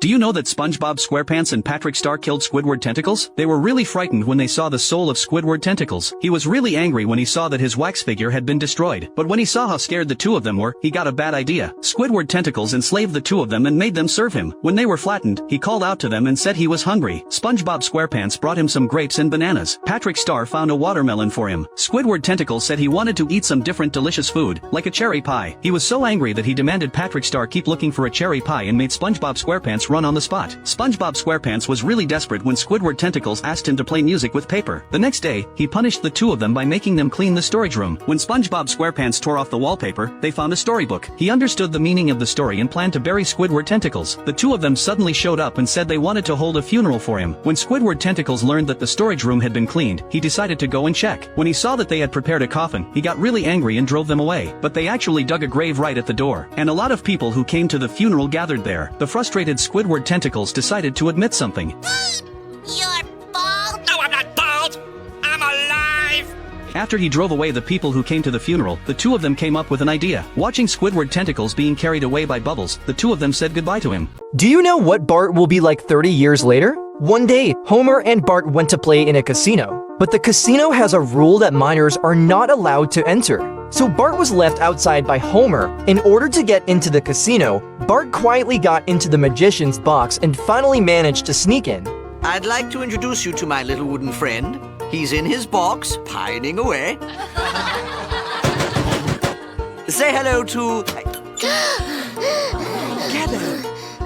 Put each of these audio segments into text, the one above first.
Do you know that SpongeBob SquarePants and Patrick Star killed Squidward tentacles? They were really frightened when they saw the soul of Squidward tentacles. He was really angry when he saw that his wax figure had been destroyed. But when he saw how scared the two of them were, he got a bad idea. Squidward tentacles enslaved the two of them and made them serve him. When they were flattened, he called out to them and said he was hungry. SpongeBob SquarePants brought him some grapes and bananas. Patrick Star found a watermelon for him. Squidward tentacles said he wanted to eat some different delicious food, like a cherry pie. He was so angry that he demanded Patrick Star keep looking for a cherry pie and made SpongeBob SquarePants run on the spot. SpongeBob SquarePants was really desperate when Squidward tentacles asked him to play music with paper. The next day, he punished the two of them by making them clean the storage room. When SpongeBob SquarePants tore off the wallpaper, they found a storybook. He understood the meaning of the story and planned to bury Squidward tentacles. The two of them suddenly showed up and said they wanted to hold a funeral for him. When Squidward tentacles learned that the storage room had been cleaned, he decided to go and check. When he saw that they had prepared a coffin, he got really angry and drove them away. But they actually dug a grave right at the door. And a lot of people who came to the funeral gathered there. The frustrated Squidward tentacles decided to admit something. You're bald? No, I'm not bald! I'm alive! After he drove away the people who came to the funeral, the two of them came up with an idea. Watching Squidward tentacles being carried away by bubbles, the two of them said goodbye to him. Do you know what Bart will be like 30 years later? One day, Homer and Bart went to play in a casino. But the casino has a rule that minors are not allowed to enter. So Bart was left outside by Homer. In order to get into the casino, Bart quietly got into the magician's box and finally managed to sneak in. I'd like to introduce you to my little wooden friend. He's in his box, pining away. Say hello to... Together.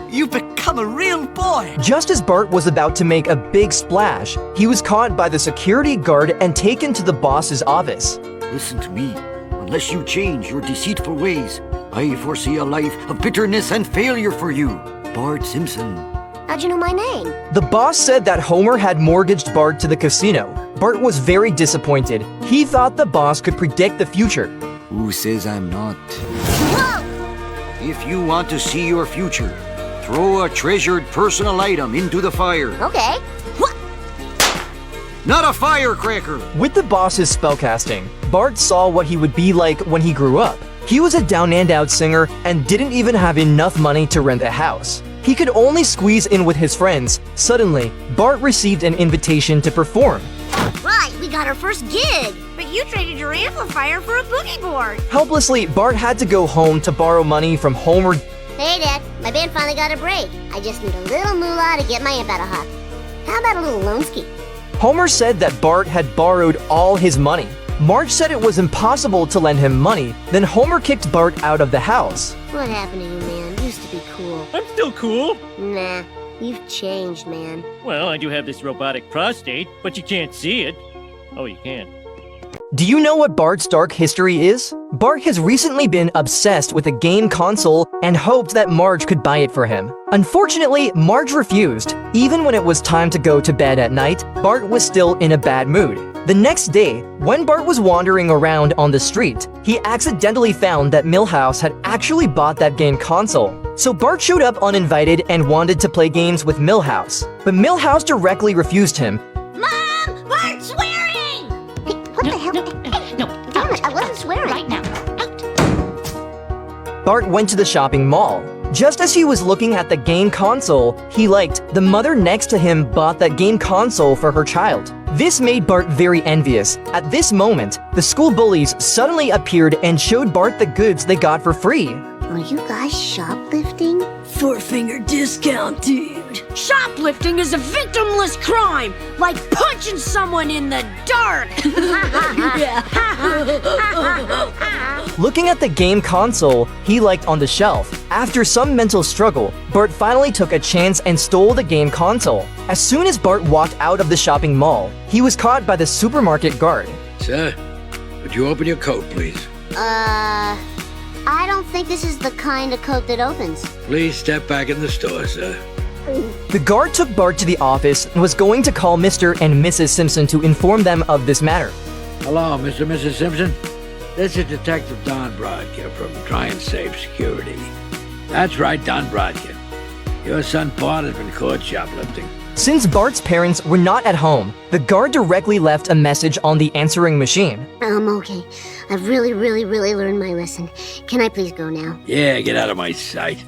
You've become a real boy. Just as Bart was about to make a big splash, he was caught by the security guard and taken to the boss's office. Listen to me. Unless you change your deceitful ways, I foresee a life of bitterness and failure for you, Bart Simpson. How'd you know my name? The boss said that Homer had mortgaged Bart to the casino. Bart was very disappointed. He thought the boss could predict the future. Who says I'm not? Whoa! If you want to see your future, throw a treasured personal item into the fire. Okay. What? Not a firecracker! With the boss's spellcasting, Bart saw what he would be like when he grew up. He was a down-and-out singer and didn't even have enough money to rent a house. He could only squeeze in with his friends. Suddenly, Bart received an invitation to perform. Right, we got our first gig. But you traded your amplifier for a boogie board. Helplessly, Bart had to go home to borrow money from Homer. Hey, Dad, my band finally got a break. I just need a little moolah to get my amp out of hock. How about a little loan ski? Homer said that Bart had borrowed all his money. Marge said it was impossible to lend him money. Then Homer kicked Bart out of the house. What happened to you, man? You used to be cool. I'm still cool. Nah, you've changed, man. Well, I do have this robotic prostate, but you can't see it. Oh, you can. Do you know what Bart's dark history is? Bart has recently been obsessed with a game console and hoped that Marge could buy it for him. Unfortunately, Marge refused. Even when it was time to go to bed at night, Bart was still in a bad mood. The next day, when Bart was wandering around on the street, he accidentally found that Milhouse had actually bought that game console. So Bart showed up uninvited and wanted to play games with Milhouse. But Milhouse directly refused him. Mom! Bart's swearing! Hey, what the hell? No, Damn it, I wasn't swearing. right now. Out. Bart went to the shopping mall. Just as he was looking at the game console he liked, the mother next to him bought that game console for her child. This made Bart very envious. At this moment, the school bullies suddenly appeared and showed Bart the goods they got for free. Are you guys shoplifting? Four-finger discount, dude. Shoplifting is a victimless crime, like punching someone in the dark. Looking at the game console he liked on the shelf, after some mental struggle, Bart finally took a chance and stole the game console. As soon as Bart walked out of the shopping mall, he was caught by the supermarket guard. Sir, would you open your coat, please? I don't think this is the kind of coat that opens. Please step back in the store, sir. The guard took Bart to the office and was going to call Mr. and Mrs. Simpson to inform them of this matter. Hello, Mr. and Mrs. Simpson. This is Detective Don Brodkin from Try and Save Security. That's right, Don Brodkin. Your son Bart has been caught shoplifting. Since Bart's parents were not at home, the guard directly left a message on the answering machine. Okay. I've really learned my lesson. Can I please go now? Yeah, get out of my sight.